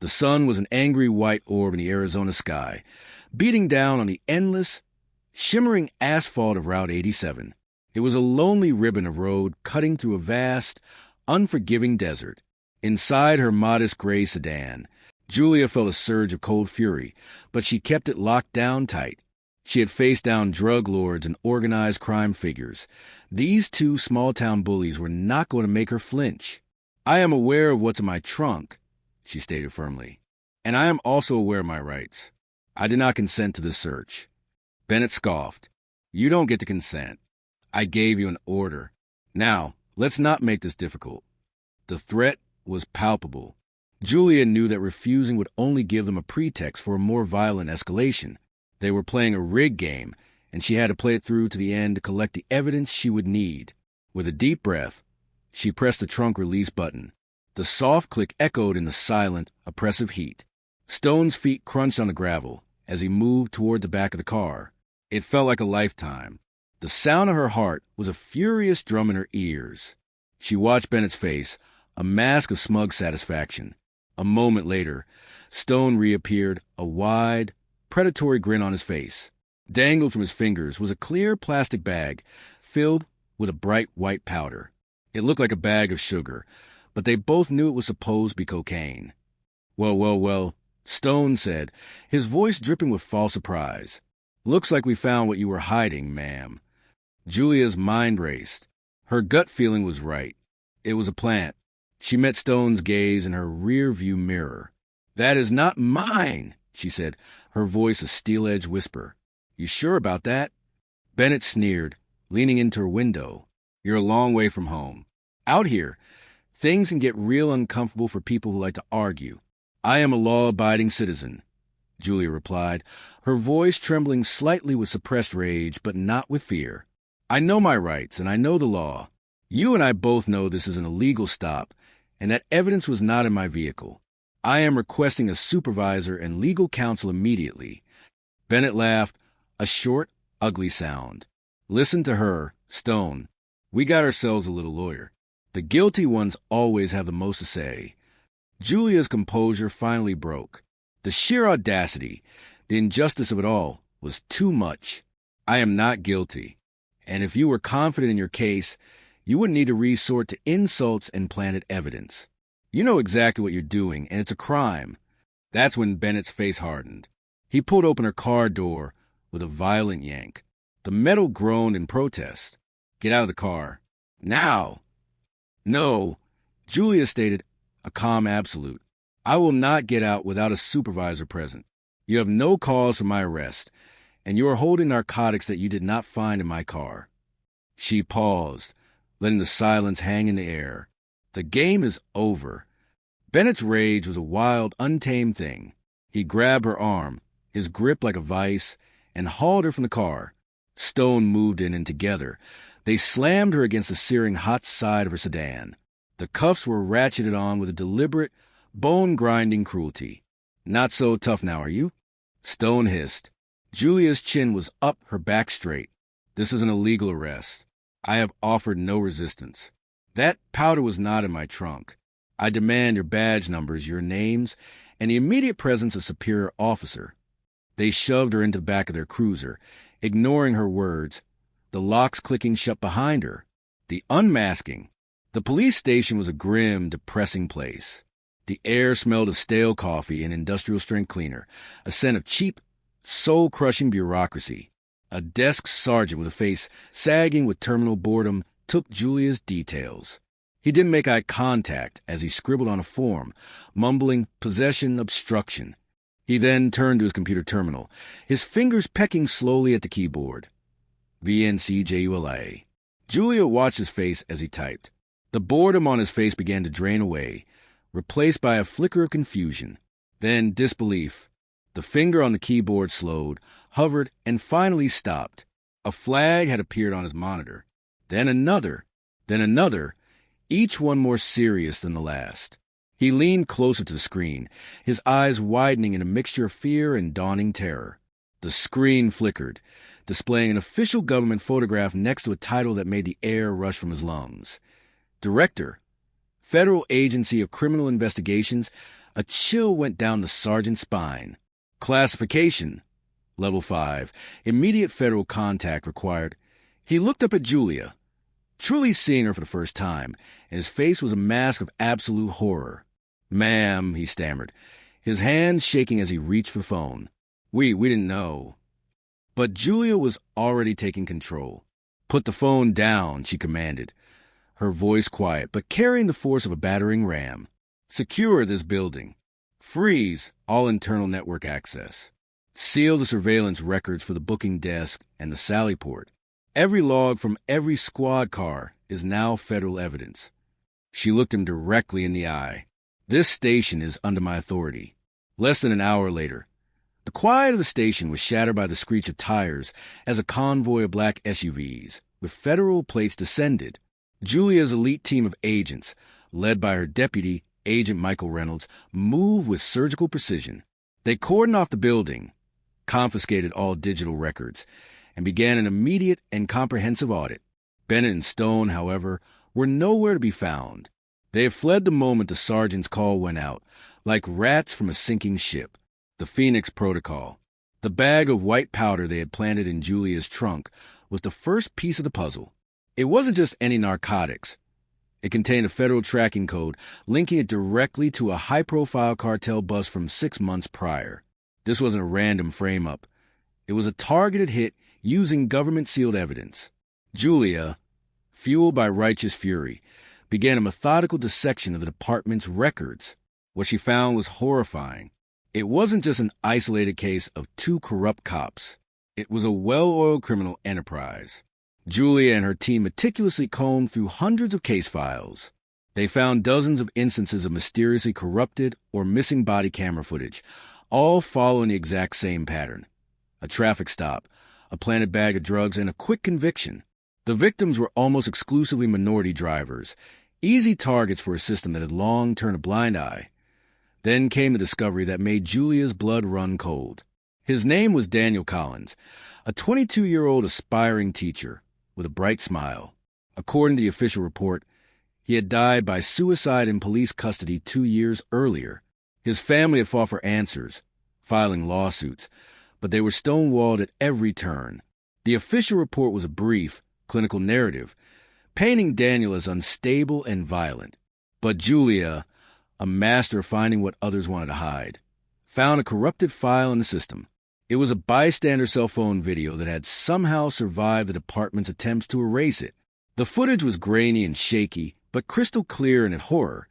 The sun was an angry white orb in the Arizona sky, beating down on the endless, shimmering asphalt of Route 87. It was a lonely ribbon of road cutting through a vast, unforgiving desert. Inside her modest gray sedan, Julia felt a surge of cold fury, but she kept it locked down tight. She had faced down drug lords and organized crime figures. These two small-town bullies were not going to make her flinch. "I am aware of what's in my trunk," she stated firmly, "and I am also aware of my rights. I did not consent to this search." Bennett scoffed. "You don't get to consent. I gave you an order. Now, let's not make this difficult." The threat was palpable. Julia knew that refusing would only give them a pretext for a more violent escalation. They were playing a rigged game, and she had to play it through to the end to collect the evidence she would need. With a deep breath, she pressed the trunk release button. The soft click echoed in the silent, oppressive heat. Stone's feet crunched on the gravel as he moved toward the back of the car. It felt like a lifetime. The sound of her heart was a furious drum in her ears. She watched Bennett's face, a mask of smug satisfaction. A moment later, Stone reappeared, a wide, predatory grin on his face. Dangled from his fingers was a clear plastic bag filled with a bright white powder. It looked like a bag of sugar, but they both knew it was supposed to be cocaine. Well, Stone said, his voice dripping with false surprise. "Looks like we found what you were hiding, ma'am." Julia's mind raced. Her gut feeling was right. It was a plant. She met Stone's gaze in her rear-view mirror. "That is not mine," she said, her voice a steel-edged whisper. "You sure about that?" Bennett sneered, leaning into her window. "You're a long way from home. Out here, things can get real uncomfortable for people who like to argue." "I am a law-abiding citizen," Julia replied, her voice trembling slightly with suppressed rage, but not with fear. "I know my rights, and I know the law. You and I both know this is an illegal stop, and that evidence was not in my vehicle. I am requesting a supervisor and legal counsel immediately." Bennett laughed, a short, ugly sound. "Listen to her, Stone. We got ourselves a little lawyer. The guilty ones always have the most to say." Julia's composure finally broke. The sheer audacity, the injustice of it all, was too much. "I am not guilty. And if you were confident in your case, you wouldn't need to resort to insults and planted evidence. You know exactly what you're doing, and it's a crime." That's when Bennett's face hardened. He pulled open her car door with a violent yank. The metal groaned in protest. "Get out of the car. Now!" "No," Julia stated, a calm absolute. "I will not get out without a supervisor present. You have no cause for my arrest, and you are holding narcotics that you did not find in my car." She paused, letting the silence hang in the air. The game is over. Bennett's rage was a wild, untamed thing. He grabbed her arm, his grip like a vice, and hauled her from the car. Stone moved in, and together, they slammed her against the searing hot side of her sedan. The cuffs were ratcheted on with a deliberate, bone-grinding cruelty. "Not so tough now, are you?" Stone hissed. Julia's chin was up, her back straight. "This is an illegal arrest. I have offered no resistance. That powder was not in my trunk. I demand your badge numbers, your names, and the immediate presence of superior officer." They shoved her into the back of their cruiser, ignoring her words, the locks clicking shut behind her. The unmasking. The police station was a grim, depressing place. The air smelled of stale coffee and industrial-strength cleaner, a scent of cheap, soul-crushing bureaucracy. A desk sergeant with a face sagging with terminal boredom took Julia's details. He didn't make eye contact as he scribbled on a form, mumbling possession obstruction. He then turned to his computer terminal, his fingers pecking slowly at the keyboard. VNCJULA. Julia watched his face as he typed. The boredom on his face began to drain away, replaced by a flicker of confusion, then disbelief. The finger on the keyboard slowed, hovered, and finally stopped. A flag had appeared on his monitor. Then another, each one more serious than the last. He leaned closer to the screen, his eyes widening in a mixture of fear and dawning terror. The screen flickered, displaying an official government photograph next to a title that made the air rush from his lungs. Director, Federal Agency of Criminal Investigations, A chill went down the sergeant's spine. Classification, Level 5. Immediate federal contact required. He looked up at Julia, truly seeing her for the first time, and his face was a mask of absolute horror. "Ma'am," he stammered, his hand shaking as he reached for the phone. We didn't know." But Julia was already taking control. "Put the phone down," she commanded, her voice quiet, but carrying the force of a battering ram. "Secure this building. Freeze all internal network access. Seal the surveillance records for the booking desk and the sally port. Every log from every squad car is now federal evidence." She looked him directly in the eye. "This station is under my authority." Less than an hour later, the quiet of the station was shattered by the screech of tires as a convoy of black SUVs with federal plates descended. Julia's elite team of agents, led by her deputy, Agent Michael Reynolds, moved with surgical precision. They cordoned off the building, confiscated all digital records, and began an immediate and comprehensive audit. Bennett and Stone, however, were nowhere to be found. They had fled the moment the sergeant's call went out, like rats from a sinking ship. The Phoenix Protocol. The bag of white powder they had planted in Julia's trunk was the first piece of the puzzle. It wasn't just any narcotics. It contained a federal tracking code linking it directly to a high-profile cartel bust from 6 months prior. This wasn't a random frame-up. It was a targeted hit using government-sealed evidence. Julia, fueled by righteous fury, began a methodical dissection of the department's records. What she found was horrifying. It wasn't just an isolated case of 2 corrupt cops. It was a well-oiled criminal enterprise. Julia and her team meticulously combed through hundreds of case files. They found dozens of instances of mysteriously corrupted or missing body camera footage, all following the exact same pattern. A traffic stop, a planted bag of drugs, and a quick conviction. The victims were almost exclusively minority drivers, easy targets for a system that had long turned a blind eye. Then came the discovery that made Julia's blood run cold. His name was Daniel Collins, a 22-year-old aspiring teacher with a bright smile. According to the official report, he had died by suicide in police custody 2 years earlier. His family had fought for answers, filing lawsuits, but they were stonewalled at every turn. The official report was a brief, clinical narrative, painting Daniel as unstable and violent. But Julia, a master of finding what others wanted to hide, found a corrupted file in the system. It was a bystander cell phone video that had somehow survived the department's attempts to erase it. The footage was grainy and shaky, but crystal clear in its horror.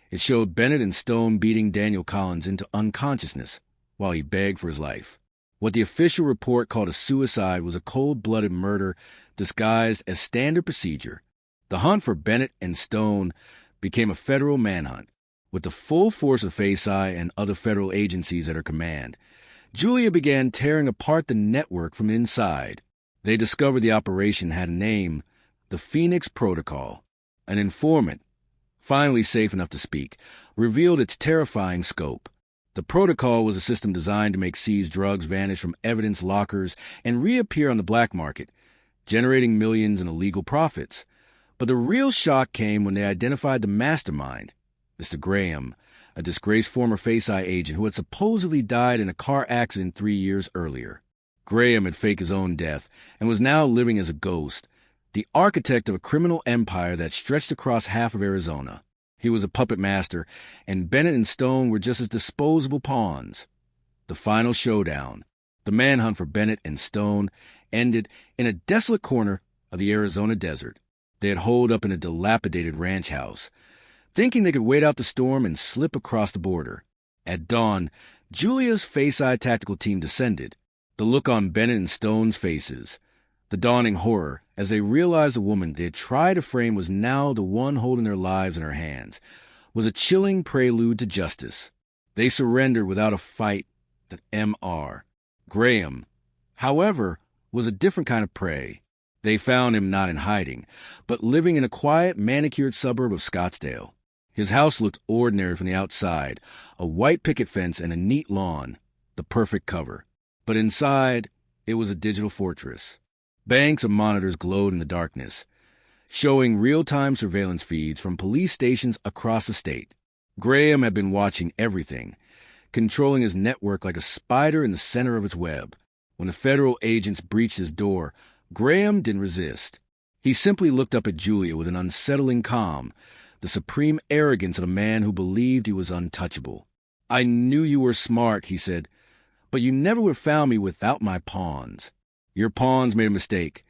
It showed Bennett and Stone beating Daniel Collins into unconsciousness while he begged for his life. What the official report called a suicide was a cold-blooded murder disguised as standard procedure. The hunt for Bennett and Stone became a federal manhunt. With the full force of FACI and other federal agencies at her command, Julia began tearing apart the network from inside. They discovered the operation had a name, the Phoenix Protocol. An informant, finally safe enough to speak, revealed its terrifying scope. The protocol was a system designed to make seized drugs vanish from evidence lockers and reappear on the black market, generating millions in illegal profits. But the real shock came when they identified the mastermind, Mr. Graham, a disgraced former FACI agent who had supposedly died in a car accident 3 years earlier. Graham had faked his own death and was now living as a ghost, the architect of a criminal empire that stretched across half of Arizona. He was a puppet master, and Bennett and Stone were just as disposable pawns. The final showdown, the manhunt for Bennett and Stone, ended in a desolate corner of the Arizona desert. They had holed up in a dilapidated ranch house, thinking they could wait out the storm and slip across the border. At dawn, Julia's FACI tactical team descended. The look on Bennett and Stone's faces, the dawning horror as they realized the woman they had tried to frame was now the one holding their lives in her hands, was a chilling prelude to justice. They surrendered without a fight that M.R. Graham, however, was a different kind of prey. They found him not in hiding, but living in a quiet, manicured suburb of Scottsdale. His house looked ordinary from the outside, a white picket fence and a neat lawn, the perfect cover. But inside, it was a digital fortress. Banks of monitors glowed in the darkness, showing real-time surveillance feeds from police stations across the state. Graham had been watching everything, controlling his network like a spider in the center of its web. When the federal agents breached his door, Graham didn't resist. He simply looked up at Julia with an unsettling calm, the supreme arrogance of a man who believed he was untouchable. "I knew you were smart," he said, "but you never would have found me without my pawns." "Your pawns made a mistake,"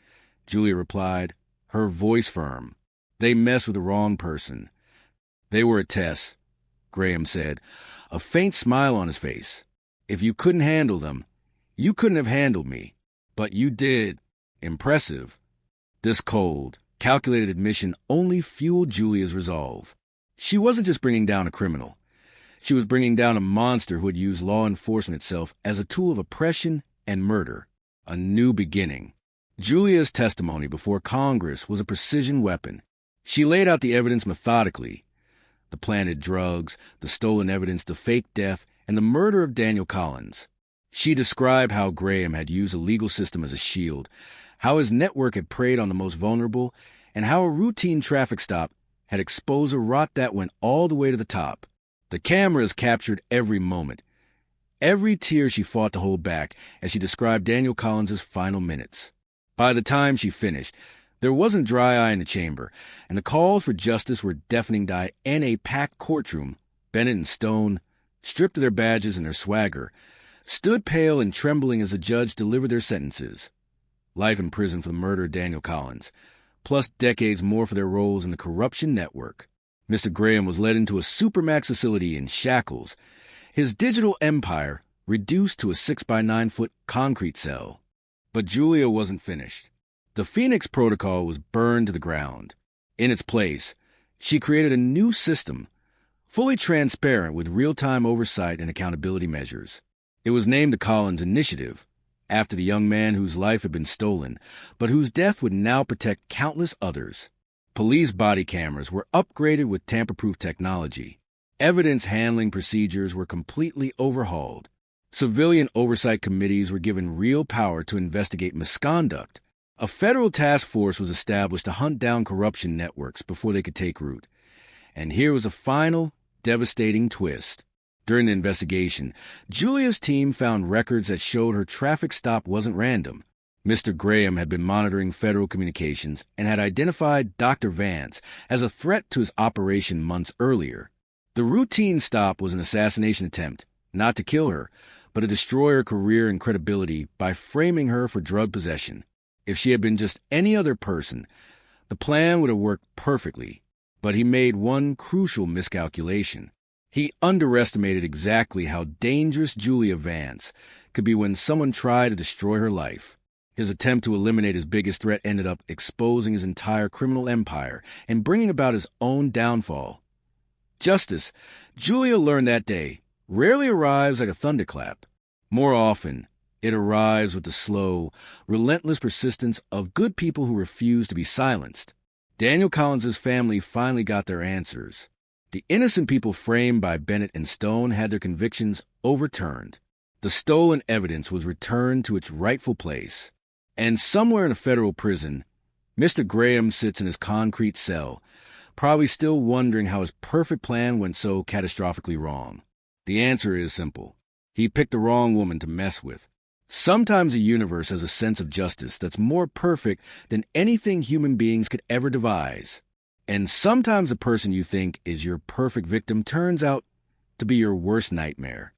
Julia replied, her voice firm. "They messed with the wrong person." "They were a test," Graham said, a faint smile on his face. "If you couldn't handle them, you couldn't have handled me. But you did. Impressive." This cold, calculated admission only fueled Julia's resolve. She wasn't just bringing down a criminal. She was bringing down a monster who had used law enforcement itself as a tool of oppression and murder. A new beginning. Julia's testimony before Congress was a precision weapon. She laid out the evidence methodically. The planted drugs, the stolen evidence, the fake death, and the murder of Daniel Collins. She described how Graham had used the legal system as a shield, how his network had preyed on the most vulnerable, and how a routine traffic stop had exposed a rot that went all the way to the top. The cameras captured every moment, every tear she fought to hold back as she described Daniel Collins' final minutes. By the time she finished, there wasn't dry eye in the chamber, and the calls for justice were deafening. In a packed courtroom, Bennett and Stone, stripped of their badges and their swagger, stood pale and trembling as the judge delivered their sentences. Life in prison for the murder of Daniel Collins, plus decades more for their roles in the corruption network. Mr. Graham was led into a supermax facility in shackles, his digital empire reduced to a 6-by-9-foot concrete cell. But Julia wasn't finished. The Phoenix Protocol was burned to the ground. In its place, she created a new system, fully transparent with real-time oversight and accountability measures. It was named the Collins Initiative, after the young man whose life had been stolen, but whose death would now protect countless others. Police body cameras were upgraded with tamper-proof technology. Evidence handling procedures were completely overhauled. Civilian oversight committees were given real power to investigate misconduct. A federal task force was established to hunt down corruption networks before they could take root. And here was a final, devastating twist. During the investigation, Julia's team found records that showed her traffic stop wasn't random. Mr. Graham had been monitoring federal communications and had identified Dr. Vance as a threat to his operation months earlier. The routine stop was an assassination attempt, not to kill her, but to destroy her career and credibility by framing her for drug possession. If she had been just any other person, the plan would have worked perfectly. But he made one crucial miscalculation. He underestimated exactly how dangerous Julia Vance could be when someone tried to destroy her life. His attempt to eliminate his biggest threat ended up exposing his entire criminal empire and bringing about his own downfall. Justice, Julia learned that day, rarely arrives like a thunderclap. More often, it arrives with the slow, relentless persistence of good people who refuse to be silenced. Daniel Collins' family finally got their answers. The innocent people framed by Bennett and Stone had their convictions overturned. The stolen evidence was returned to its rightful place. And somewhere in a federal prison, Mr. Graham sits in his concrete cell, probably still wondering how his perfect plan went so catastrophically wrong. The answer is simple. He picked the wrong woman to mess with. Sometimes the universe has a sense of justice that's more perfect than anything human beings could ever devise. And sometimes the person you think is your perfect victim turns out to be your worst nightmare.